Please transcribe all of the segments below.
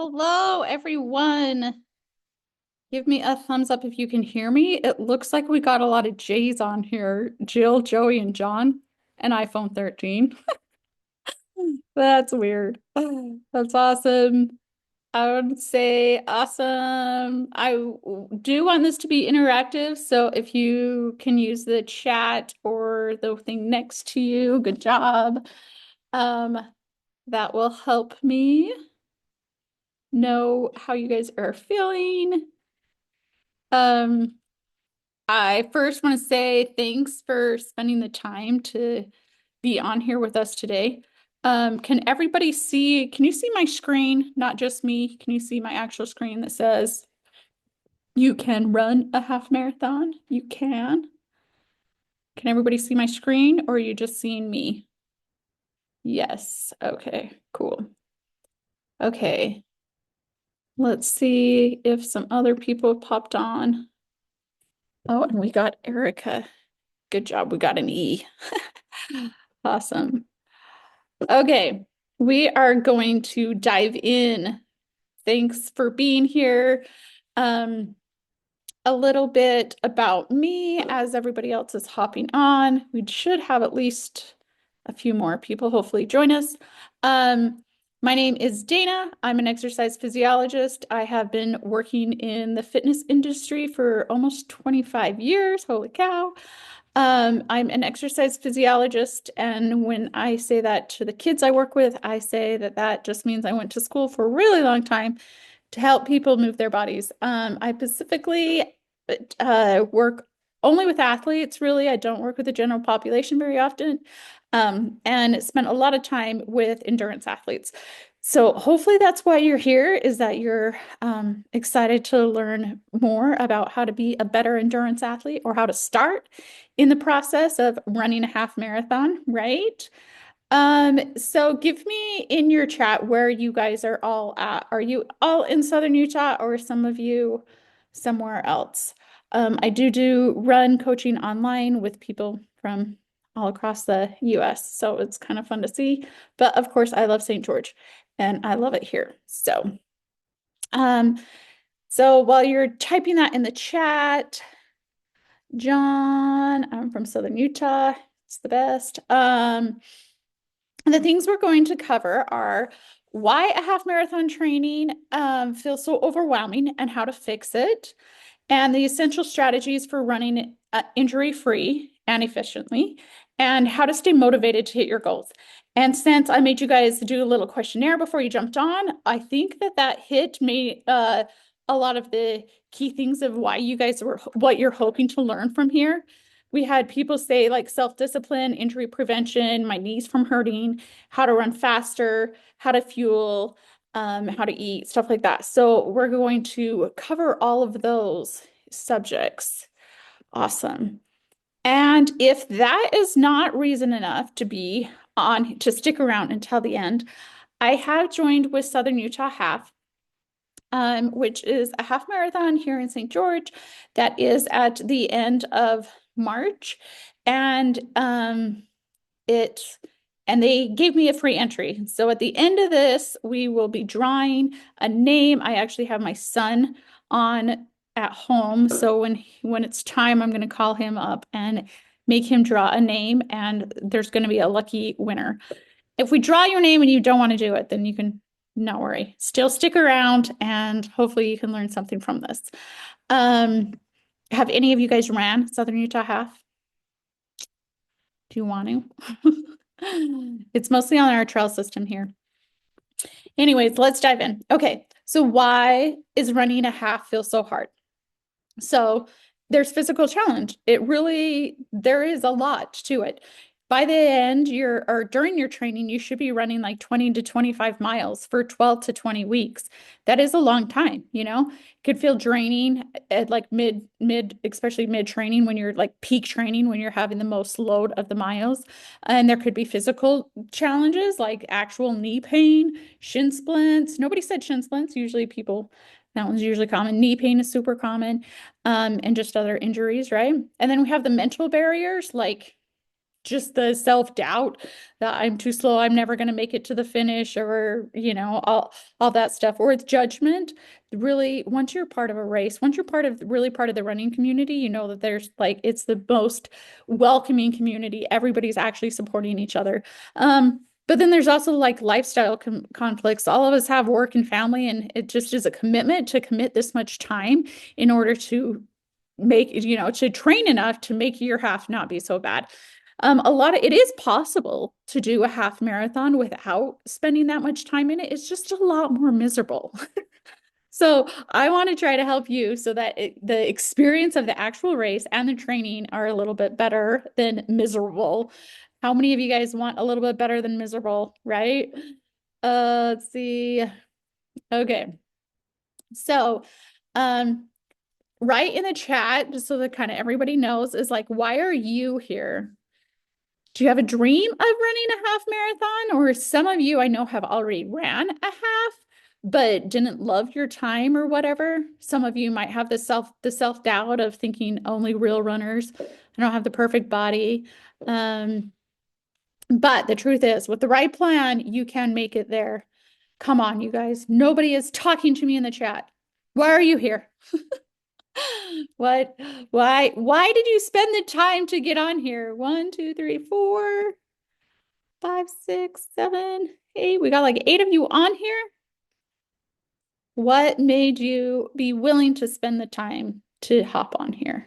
Hello, everyone. Give me a thumbs up if you can hear me. It looks like we got a lot of J's on here. Jill, Joey, and John, and iPhone 13. That's weird. That's awesome. I would say awesome. Do want this to be interactive, so if you can use the chat or the thing next to you, good job. Um, that will help me know how you guys are feeling. Um, I first want to say thanks for spending the time to be on here with us today. Can everybody see, can you see my screen? Not just me. Can you see my actual screen that says you can run a half marathon? You can. Can everybody see my screen or are you just seeing me? Yes. Okay, cool. Okay. Let's see if some other people have popped on. Oh, and we got Erica. Good job. We got an E. Awesome. Okay, we are going to dive in. Thanks for being here. Um, a little bit about me as everybody else is hopping on. We should have at least a few more people hopefully join us. My name is Dana. I'm an exercise physiologist. I have been working in the fitness industry for almost 25 years. Holy cow. I'm an exercise physiologist, and when I say that to the kids I work with, I say that that just means I went to school for a really long time to help people move their bodies. I specifically work only with athletes, really. I don't work with the general population very often, and spent a lot of time with endurance athletes. So hopefully that's why you're here, is that you're excited to learn more about how to be a better endurance athlete or how to start in the process of running a half marathon, right? So give me in your chat where you guys are all at. Are you all in Southern Utah or some of you somewhere else? I do run coaching online with people from all across the US, so it's kind of fun to see. But of course, I love St. George and I love it here. Um, so while you're typing that in the chat, John, I'm from Southern Utah. It's the best. And the things we're going to cover are why a half marathon training feels so overwhelming and how to fix it, and the essential strategies for running injury-free and efficiently, and how to stay motivated to hit your goals. And since I made you guys do a little questionnaire before you jumped on, I think that that hit me a lot of the key things of why you guys were, what you're hoping to learn from here. We had people say like self-discipline, injury prevention, my knees from hurting, how to run faster, how to fuel, how to eat, stuff like that. So we're going to cover all of those subjects. Awesome. And if that is not reason enough to be on, to stick around until the end, I have joined with Southern Utah Half, which is a half marathon here in St. George that is at the end of March. And it and they gave me a free entry. So at the end of this, we will be drawing a name. I actually have my son on at home. So when it's time, I'm going to call him up and make him draw a name, and there's going to be a lucky winner. If we draw your name and you don't want to do it, then you can not worry. Still stick around and hopefully you can learn something from this. Um, have any of you guys ran Southern Utah Half? Do you want to? It's mostly on our trail system here. Anyways, let's dive in. Okay, so why is running a half feel so hard? So there's physical challenge. There is a lot to it. By the end, or during your training, you should be running like 20 to 25 miles for 12 to 20 weeks. That is a long time, you know? It could feel draining at like especially mid training when you're like peak training, when you're having the most load of the miles. And there could be physical challenges like actual knee pain, shin splints. Nobody said shin splints. That one's usually common. Knee pain is super common, and just other injuries, right? And then we have the mental barriers like just the self-doubt that I'm too slow, I'm never going to make it to the finish, or, all that stuff, or it's judgment. Really, once you're part of a race, once you're part of the running community, you know that there's like it's the most welcoming community. Everybody's actually supporting each other. But then there's also like lifestyle conflicts. All of us have work and family, and it just is a commitment to commit this much time in order to to train enough to make your half not be so bad. It is possible to do a half marathon without spending that much time in it. It's just a lot more miserable. So I want to try to help you so that the experience of the actual race and the training are a little bit better than miserable. How many of you guys want a little bit better than miserable, right? Let's see. Okay. So, um, right in the chat, just so that kind of everybody knows, is like, why are you here? Do you have a dream of running a half marathon? Or some of you I know have already ran a half, but didn't love your time or whatever. Some of you might have the self-doubt of thinking only real runners. I don't have the perfect body. Um, but the truth is, with the right plan, you can make it there. Come on, you guys. Nobody is talking to me in the chat. Why are you here? What? Why did you spend the time to get on here? 1, 2, 3, 4, 5, 6, 7, 8. We got like 8 of you on here. What made you be willing to spend the time to hop on here?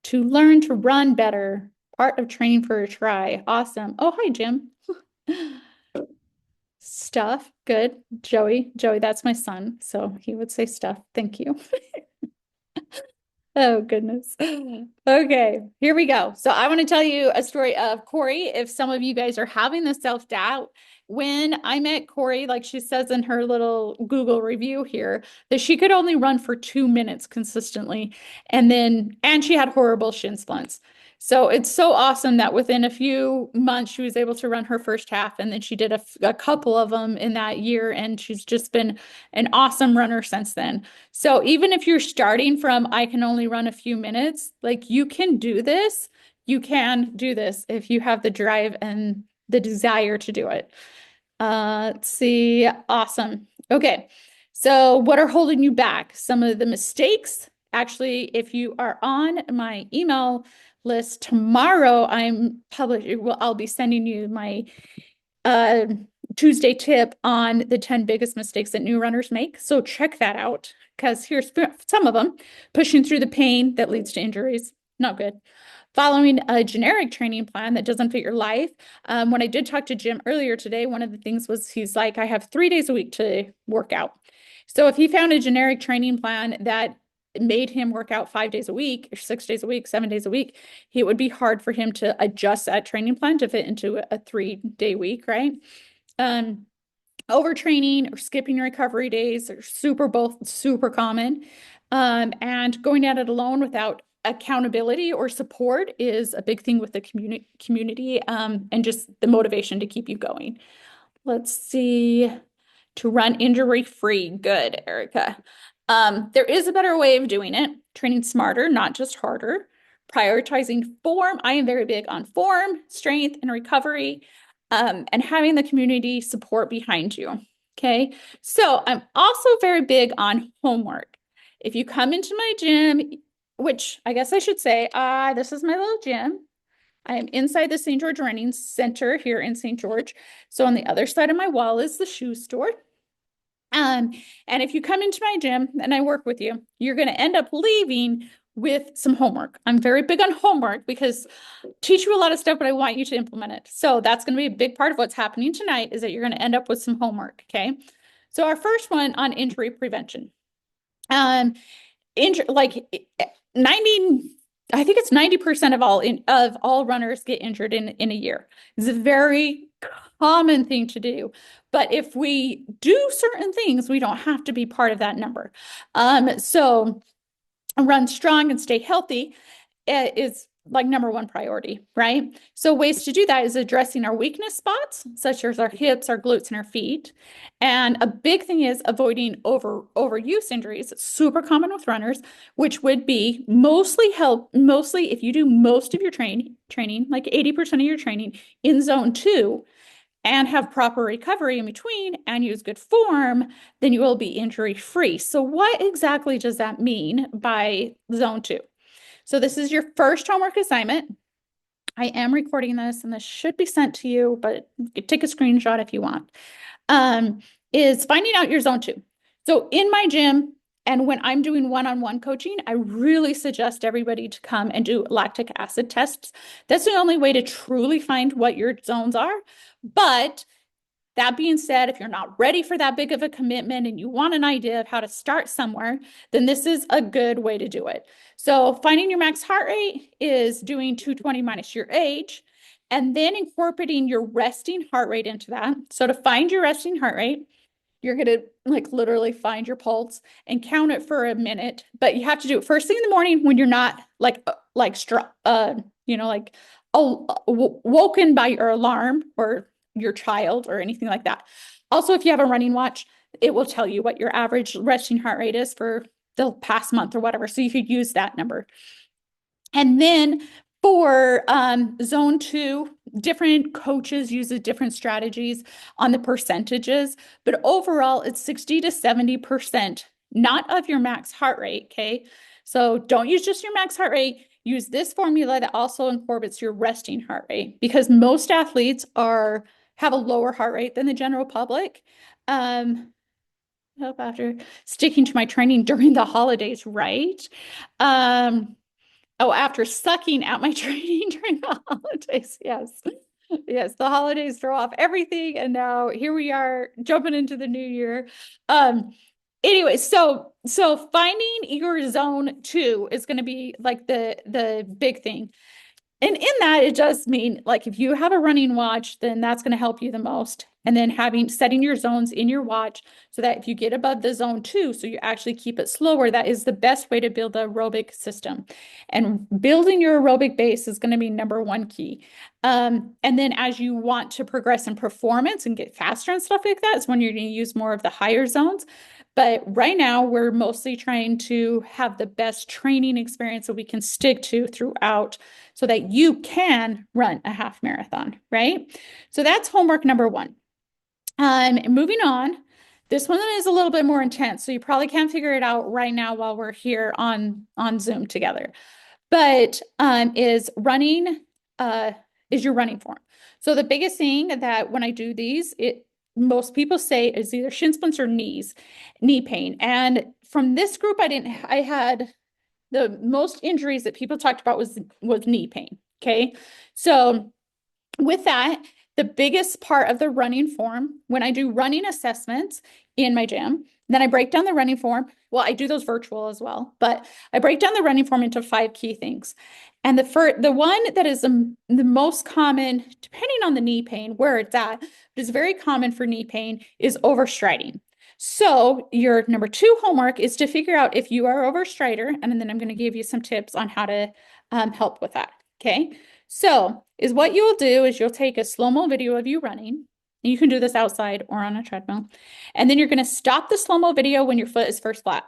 To learn to run better. Part of training for a try. Awesome. Oh, hi, Jim. Stuff. Good. Joey, that's my son. So he would say stuff. Thank you. Oh, goodness. Okay, here we go. So I want to tell you a story of Corey. If some of you guys are having the self-doubt, when I met Corey, like she says in her little Google review here, that she could only run for 2 minutes consistently. And she had horrible shin splints. So it's so awesome that within a few months, she was able to run her first half. And then she did a couple of them in that year. And she's just been an awesome runner since then. So even if you're starting from, I can only run a few minutes, like you can do this. You can do this if you have the drive and the desire to do it. Let's see. Awesome. Okay. So what are holding you back? Some of the mistakes. Actually, if you are on my email list tomorrow, I'll be sending you my uh, Tuesday tip on the 10 biggest mistakes that new runners make. So check that out, because here's some of them. Pushing through the pain that leads to injuries. Not good. Following a generic training plan that doesn't fit your life. When I did talk to Jim earlier today, one of the things was he's like, I have 3 days a week to work out. So if he found a generic training plan that made him work out 5 days a week, or 6 days a week, 7 days a week, it would be hard for him to adjust that training plan to fit into a 3-day week, right? Overtraining or skipping recovery days are both super common. And going at it alone without accountability or support is a big thing with the community, and just the motivation to keep you going. Let's see. To run injury-free. Good, Erica. There is a better way of doing it. Training smarter, not just harder. Prioritizing form. I am very big on form, strength, and recovery, and having the community support behind you. Okay. So I'm also very big on homework. If you come into my gym, which I guess I should say, this is my little gym. I am inside the St. George Running Center here in St. George. So on the other side of my wall is the shoe store. And if you come into my gym and I work with you, you're going to end up leaving with some homework. I'm very big on homework because I teach you a lot of stuff, but I want you to implement it. So that's going to be a big part of what's happening tonight, is that you're going to end up with some homework. Okay. So our first one on injury prevention. Like 90, I think it's 90% of all runners get injured in a year. It's a very common thing to do. But if we do certain things, we don't have to be part of that number. So run strong and stay healthy is like number one priority, right? So ways to do that is addressing our weakness spots, such as our hips, our glutes, and our feet. And a big thing is avoiding overuse injuries. It's super common with runners, which would be mostly if you do most of your training, like 80% of your training in zone two, and have proper recovery in between and use good form, then you will be injury free. So what exactly does that mean by zone two? So this is your first homework assignment. I am recording this and this should be sent to you, but you can take a screenshot if you want. Um, is finding out your zone two. So in my gym and when I'm doing one-on-one coaching, I really suggest everybody to come and do lactic acid tests. That's the only way to truly find what your zones are. But that being said, if you're not ready for that big of a commitment and you want an idea of how to start somewhere, then this is a good way to do it. So finding your max heart rate is doing 220 minus your age, and then incorporating your resting heart rate into that. So to find your resting heart rate, you're going to like literally find your pulse and count it for a minute, but you have to do it first thing in the morning when you're not like woken by your alarm or your child or anything like that. Also, if you have a running watch, it will tell you what your average resting heart rate is for the past month or whatever. So you could use that number. And then for zone two, different coaches use different strategies on the percentages, but overall it's 60 to 70%, not of your max heart rate, okay? So don't use just your max heart rate. Use this formula that also incorporates your resting heart rate because most athletes have a lower heart rate than the general public. Hope after sticking to my training during the holidays, right? Oh, after sucking at my training during the holidays. Yes. Yes, the holidays throw off everything. And now here we are jumping into the new year. Um, anyway, so finding your zone two is going to be like the big thing. And in that, it does mean like if you have a running watch, then that's going to help you the most. And then setting your zones in your watch so that if you get above the zone two, so you actually keep it slower, that is the best way to build the aerobic system. And building your aerobic base is going to be number one key. And then as you want to progress in performance and get faster and stuff like that, is when you're going to use more of the higher zones. But right now, we're mostly trying to have the best training experience that we can stick to throughout so that you can run a half marathon, right? So that's homework number one. Moving on, this one is a little bit more intense, so you probably can't figure it out right now while we're here on Zoom together. But is your running form. So the biggest thing that when I do these, most people say is either shin splints or knee pain. And from this group, I had the most injuries that people talked about was knee pain. Okay. So with that, the biggest part of the running form, when I do running assessments in my gym, then I break down the running form. Well, I do those virtual as well, but I break down the running form into 5 key things. And the one that is the most common, depending on the knee pain, where it's at, but is very common for knee pain, is overstriding. So your number 2 homework is to figure out if you are overstrider, and then I'm going to give you some tips on how to help with that. Okay. So is what you will do is you'll take a slow-mo video of you running. And you can do this outside or on a treadmill. And then you're going to stop the slow-mo video when your foot is first flat.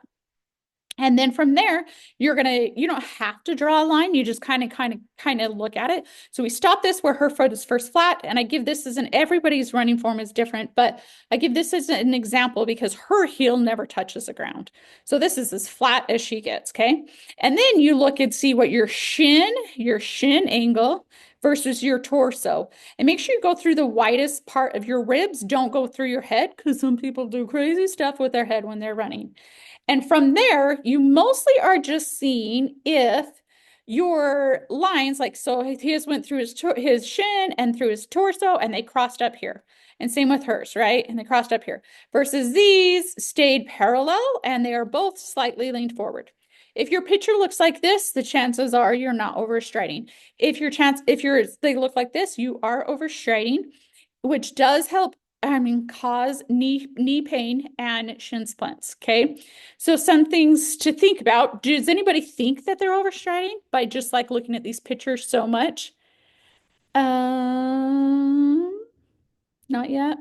And then from there, you don't have to draw a line. You just kind of look at it. So we stop this where her foot is first flat. And I give this as everybody's running form is different, but I give this as an example because her heel never touches the ground. So this is as flat as she gets. Okay. And then you look and see what your shin angle versus your torso. And make sure you go through the widest part of your ribs. Don't go through your head because some people do crazy stuff with their head when they're running. And from there, you mostly are just seeing if your lines, like, so his went through his shin and through his torso, and they crossed up here. And same with hers, right? And they crossed up here. Versus these stayed parallel, and they are both slightly leaned forward. If your picture looks like this, the chances are you're not overstriding. If they look like this, you are overstriding, which does help cause knee pain and shin splints. Okay. So some things to think about. Does anybody think that they're overstriding by just like looking at these pictures so much? Not yet.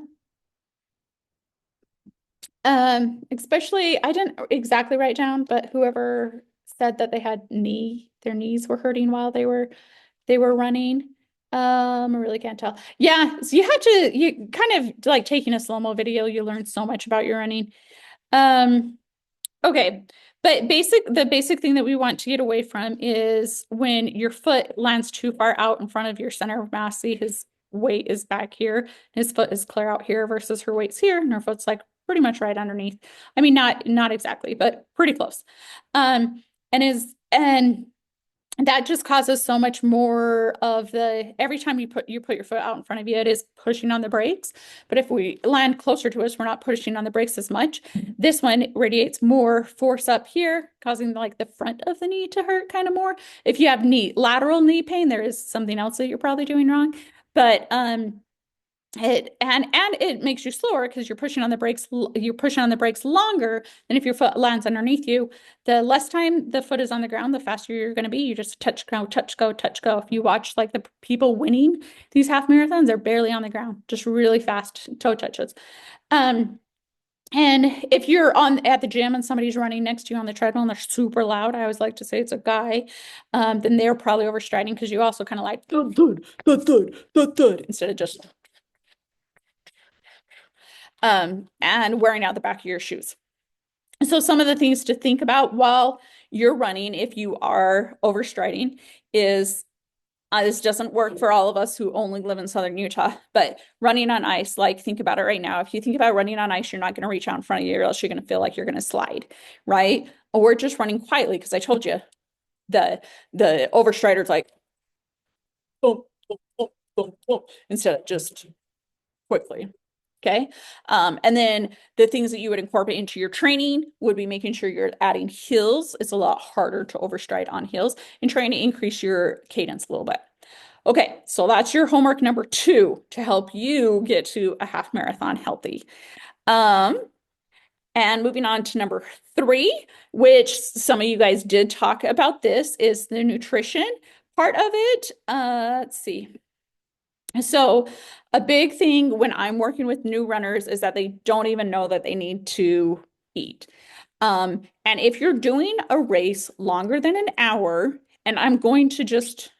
Especially I didn't exactly write down, but whoever said that they had their knees were hurting while they were running. I really can't tell. Yeah, so you kind of like taking a slow-mo video, you learn so much about your running. Um, Okay, but the basic thing that we want to get away from is when your foot lands too far out in front of your center of mass. See, his weight is back here, his foot is clear out here versus her weight's here, and her foot's like pretty much right underneath. I mean, not exactly, but pretty close. And that just causes so much more of the every time you put your foot out in front of you, it is pushing on the brakes. But if we land closer to us, we're not pushing on the brakes as much. This one radiates more force up here, causing like the front of the knee to hurt kind of more. If you have lateral knee pain, there is something else that you're probably doing wrong. But it makes you slower because you're pushing on the brakes longer than if your foot lands underneath you. The less time the foot is on the ground, the faster you're going to be. You just touch, go, touch, go, touch, go. If you watch like the people winning these half marathons, they're barely on the ground, just really fast toe touches. Um, and if you're at the gym and somebody's running next to you on the treadmill and they're super loud, I always like to say it's a guy, then they're probably overstriding because you also kind of like thud, thud, thud, thud, thud, thud, instead of just and wearing out the back of your shoes. So some of the things to think about while you're running, if you are overstriding, is this doesn't work for all of us who only live in Southern Utah, but running on ice, like think about it right now. If you think about running on ice, you're not going to reach out in front of you or else you're going to feel like you're going to slide, right? Or just running quietly, because I told you the overstrider's like boom, boom, boom, boom, boom, instead of just quickly. Okay. And then the things that you would incorporate into your training would be making sure you're adding hills. It's a lot harder to overstride on hills and trying to increase your cadence a little bit. Okay, so that's your homework number 2 to help you get to a half marathon healthy. Um, and moving on to number 3, which some of you guys did talk about this, is the nutrition part of it. Let's see. So a big thing when I'm working with new runners is that they don't even know that they need to eat. And if you're doing a race longer than an hour, and I'm going to just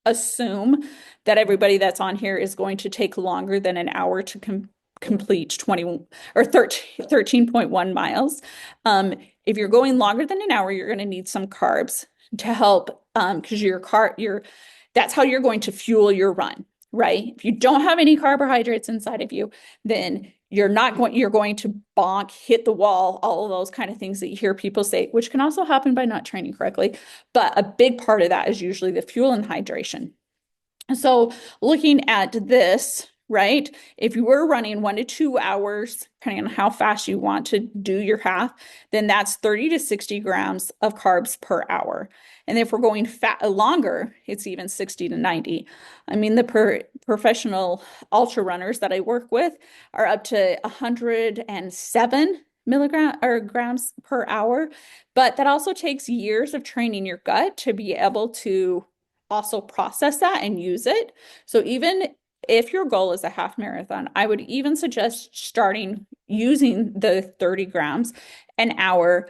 assume that everybody that's on here is going to take longer than an hour to complete 20 or 13.1 miles. If you're going longer than an hour, you're going to need some carbs to help because that's how you're going to fuel your run, right? If you don't have any carbohydrates inside of you, then you're going to bonk, hit the wall, all of those kind of things that you hear people say, which can also happen by not training correctly. But a big part of that is usually the fuel and hydration. So looking at this, right? If you were running 1 to 2 hours, depending on how fast you want to do your half, then that's 30 to 60 grams of carbs per hour. And if we're going longer, it's even 60 to 90. I mean, the professional ultra runners that I work with are up to 107 milligram or grams per hour. But that also takes years of training your gut to be able to also process that and use it. So even if your goal is a half marathon, I would even suggest starting using the 30 grams an hour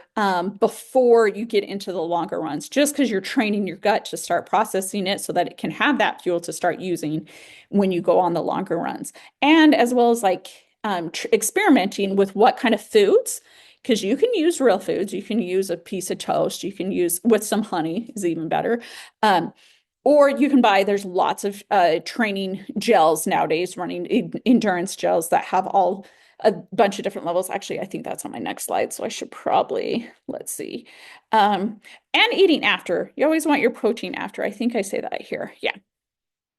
before you get into the longer runs, just because you're training your gut to start processing it so that it can have that fuel to start using when you go on the longer runs. And as well as like experimenting with what kind of foods, because you can use real foods. You can use a piece of toast. You can use with some honey is even better. Or you can there's lots of training gels nowadays, running endurance gels that have a bunch of different levels. Actually, I think that's on my next slide, so I should probably, let's see. And eating after. You always want your protein after. I think I say that here. Yeah.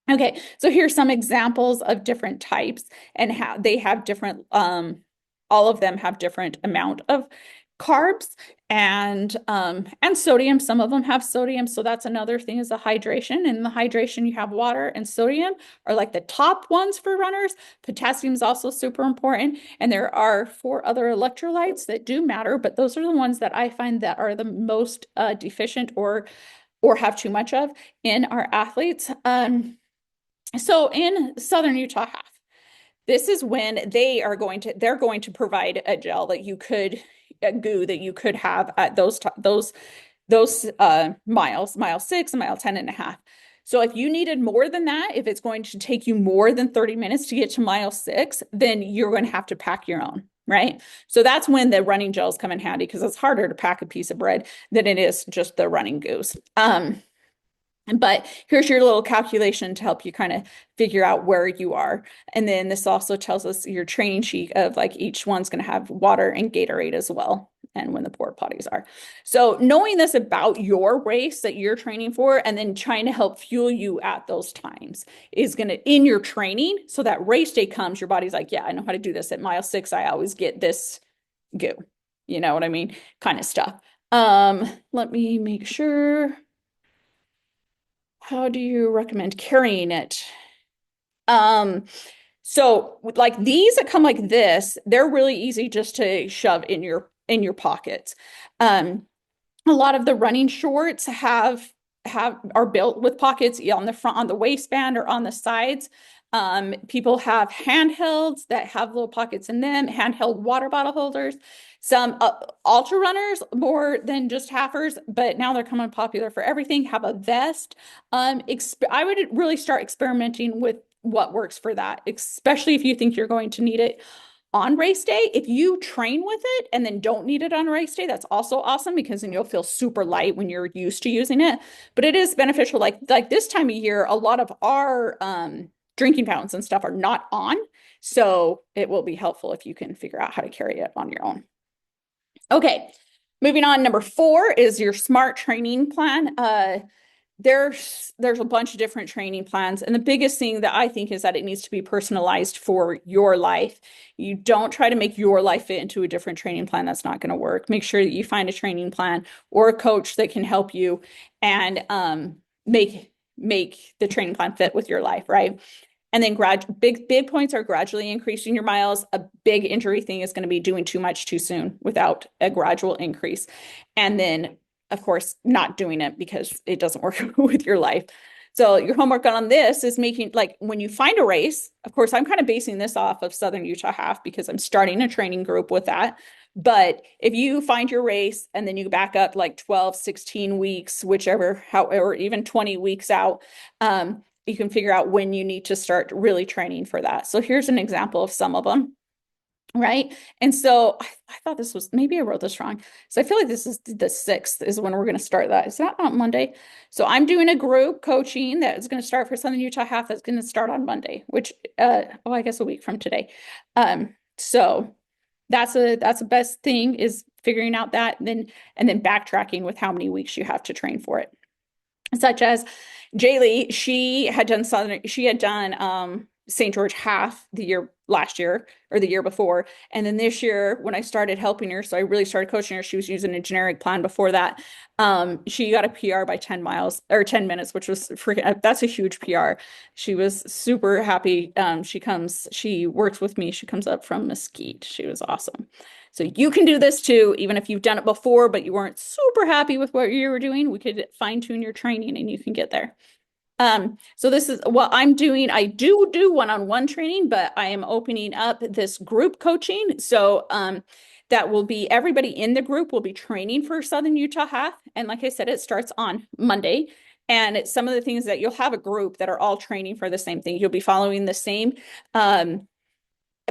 Okay, so here's some examples of different types and how they have different, all of them have different amount of carbs and sodium. Some of them have sodium, so that's another thing is the hydration. And the hydration, you have water and sodium are like the top ones for runners. Potassium is also super important, and there are four other electrolytes that do matter, but those are the ones that I find that are the most deficient or have too much of in our athletes. So in Southern Utah Half, this is when they're going to provide a gel that you could a goo that you could have at those miles, mile 6 and mile 10 and a half. So if you needed more than that, if it's going to take you more than 30 minutes to get to mile 6, then you're going to have to pack your own, right? So that's when the running gels come in handy because it's harder to pack a piece of bread than it is just the running goos. But here's your little calculation to help you kind of figure out where you are. And then this also tells us your training sheet of like each one's going to have water and Gatorade as well, and when the porta potties are. So knowing this about your race that you're training for and then trying to help fuel you at those times is going to in your training. So that race day comes, your body's like, yeah, I know how to do this. At mile 6, I always get this goo. You know what I mean? Kind of stuff. Let me make sure. How do you recommend carrying it? Um, so like these that come like this, they're really easy just to shove in your pockets. A lot of the running shorts are built with pockets on the front, on the waistband, or on the sides. People have handhelds that have little pockets in them, handheld water bottle holders. Some ultra runners, more than just halfers, but now they're coming popular for everything, have a vest. I would really start experimenting with what works for that, especially if you think you're going to need it on race day. If you train with it and then don't need it on race day, that's also awesome because then you'll feel super light when you're used to using it. But it is beneficial. Like this time of year, a lot of our drinking fountains and stuff are not on. So it will be helpful if you can figure out how to carry it on your own. Okay, moving on. Number 4 is your SMART training plan. There's a bunch of different training plans, and the biggest thing that I think is that it needs to be personalized for your life. You don't try to make your life fit into a different training plan. That's not going to work. Make sure that you find a training plan or a coach that can help you and make the training plan fit with your life, right? And then big points are gradually increasing your miles. A big injury thing is going to be doing too much too soon without a gradual increase. And then, of course, not doing it because it doesn't work with your life. So your homework on this is making, like, when you find a race, of course, I'm kind of basing this off of Southern Utah Half because I'm starting a training group with that. But if you find your race and then you back up like 12, 16 weeks, whichever, however, even 20 weeks out, you can figure out when you need to start really training for that. So here's an example of some of them, right? And so I thought this was, maybe I wrote this wrong. So I feel like this is the 6th is when we're going to start that. Is that on Monday? So I'm doing a group coaching that is going to start for Southern Utah Half that's going to start on Monday, which, I guess a week from today. So that's the best thing is figuring out that and then backtracking with how many weeks you have to train for it. Such as Jaylee, she had done St. George Half last year or the year before. And then this year, when I started helping her, so I really started coaching her, she was using a generic plan before that. She got a PR by 10 miles or 10 minutes, which was that's a huge PR. She was super happy. She works with me. She comes up from Mesquite. She was awesome. So you can do this too, even if you've done it before, but you weren't super happy with what you were doing. We could fine tune your training and you can get there. So this is what I'm doing. I do one-on-one training, but I am opening up this group coaching. So that will be everybody in the group will be training for Southern Utah Half. And like I said, it starts on Monday. And it's some of the things that you'll have a group that are all training for the same thing. You'll be following the same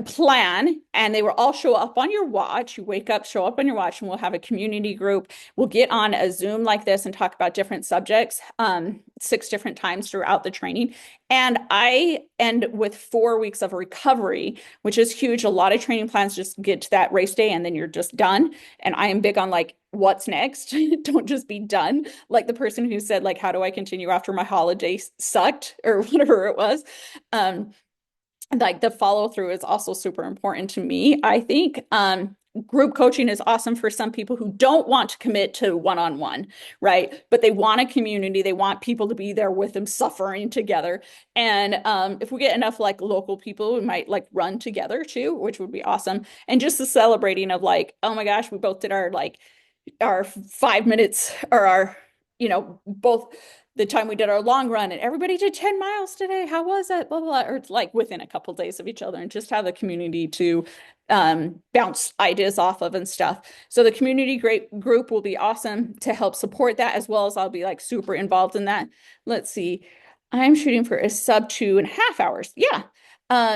plan, and they will all show up on your watch. You wake up, show up on your watch, and we'll have a community group. We'll get on a Zoom like this and talk about different subjects 6 different times throughout the training. And I end with 4 weeks of recovery, which is huge. A lot of training plans just get to that race day and then you're just done. And I am big on like, what's next? Don't just be done. Like the person who said, like, how do I continue after my holiday sucked or whatever it was. Like the follow through is also super important to me, I think. group coaching is awesome for some people who don't want to commit to one-on-one, right? But they want a community. They want people to be there with them suffering together. And if we get enough like local people, we might like run together too, which would be awesome. And just the celebrating of like, oh my gosh, we both did our 5 minutes or our, both the time we did our long run and everybody did 10 miles today. How was it? Blah, blah, blah. Or it's like within a couple of days of each other and just have the community to bounce ideas off of and stuff. So the community great group will be awesome to help support that as well as I'll be like super involved in that. Let's see. I'm shooting for a sub 2.5 hours. Yeah.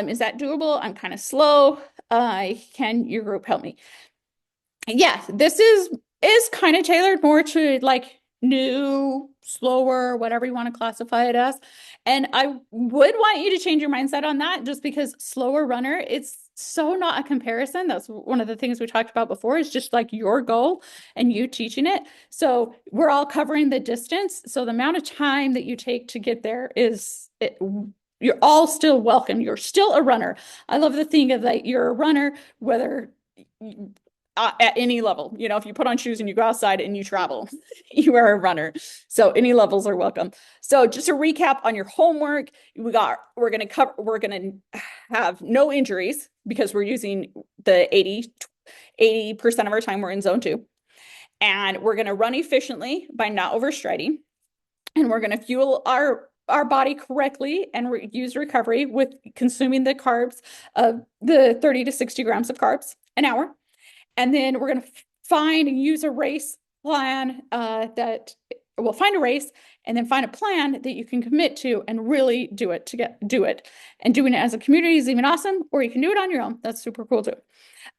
Is that doable? I'm kind of slow. Can your group help me? Yeah, this is kind of tailored more to like new, slower, whatever you want to classify it as. And I would want you to change your mindset on that just because slower runner, it's so not a comparison. That's one of the things we talked about before is just like your goal and you teaching it. So we're all covering the distance. So the amount of time that you take to get there you're all still welcome. You're still a runner. I love the thing of that you're a runner, whether at any level. If you put on shoes and you go outside and you travel, you are a runner. So any levels are welcome. So just a recap on your homework, we're going to have no injuries because we're using the 80% of our time we're in zone 2. And we're going to run efficiently by not overstriding. And we're going to fuel our body correctly and use recovery with consuming the carbs of the 30 to 60 grams of carbs an hour. And then we're going to find and use a race plan that we'll find a race and then find a plan that you can commit to and really do it. And doing it as a community is even awesome, or you can do it on your own. That's super cool too.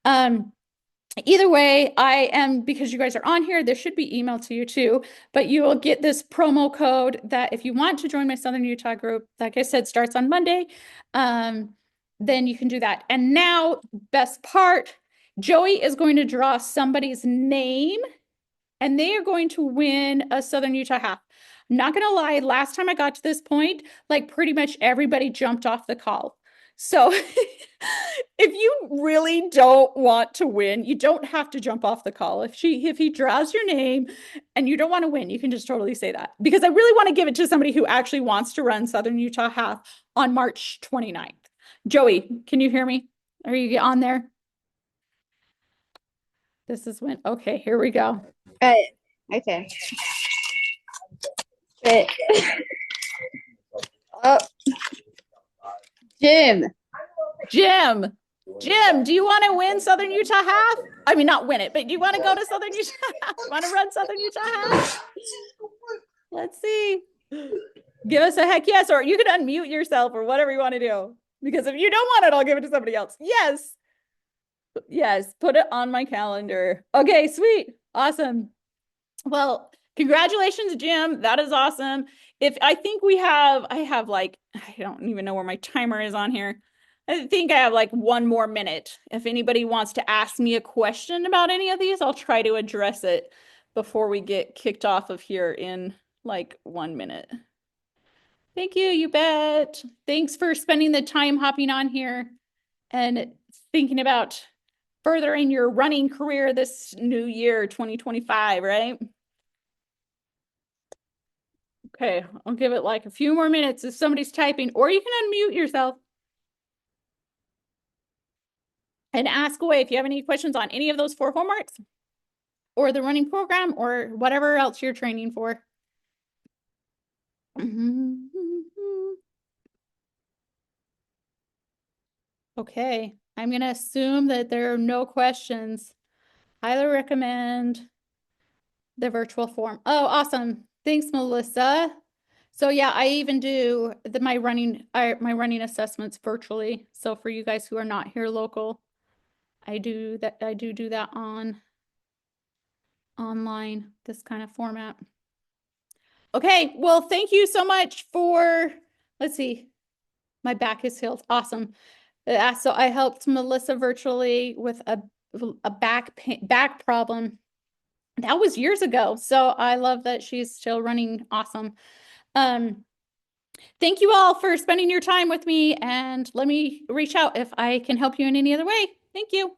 Either way, because you guys are on here, this should be emailed to you too, but you will get this promo code that if you want to join my Southern Utah group, like I said, starts on Monday, then you can do that. And now, best part, Joey is going to draw somebody's name and they are going to win a Southern Utah half. I'm not going to lie, last time I got to this point, like pretty much everybody jumped off the call. So if you really don't want to win, you don't have to jump off the call. If he draws your name and you don't want to win, you can just totally say that. Because I really want to give it to somebody who actually wants to run Southern Utah half on March 29th. Joey, can you hear me? Are you on there? Okay, here we go. Okay. But, oh, Jim, do you want to win Southern Utah half? I mean, not win it, but do you want to go to Southern Utah half? Want to run Southern Utah half? Let's see. Give us a heck yes, or you can unmute yourself or whatever you want to do. Because if you don't want it, I'll give it to somebody else. Yes, put it on my calendar. Okay, sweet. Awesome. Well, congratulations, Jim. That is awesome. I have like, I don't even know where my timer is on here. I think I have like 1 more minute. If anybody wants to ask me a question about any of these, I'll try to address it before we get kicked off of here in like 1 minute. Thank you, you bet. Thanks for spending the time hopping on here and thinking about furthering your running career this new year, 2025, right? Okay, I'll give it like a few more minutes if somebody's typing, or you can unmute yourself and ask away if you have any questions on any of those 4 homeworks or the running program or whatever else you're training for. Okay, I'm going to assume that there are no questions. Highly recommend the virtual form. Oh, awesome. Thanks, Melissa. So yeah, I even do my running assessments virtually. So for you guys who are not here local, I do that online, this kind of format. Okay, well, thank you so much for, let's see, my back is healed. Awesome. So I helped Melissa virtually with a back problem. That was years ago. So I love that she's still running. Awesome. Thank you all for spending your time with me, and let me reach out if I can help you in any other way. Thank you.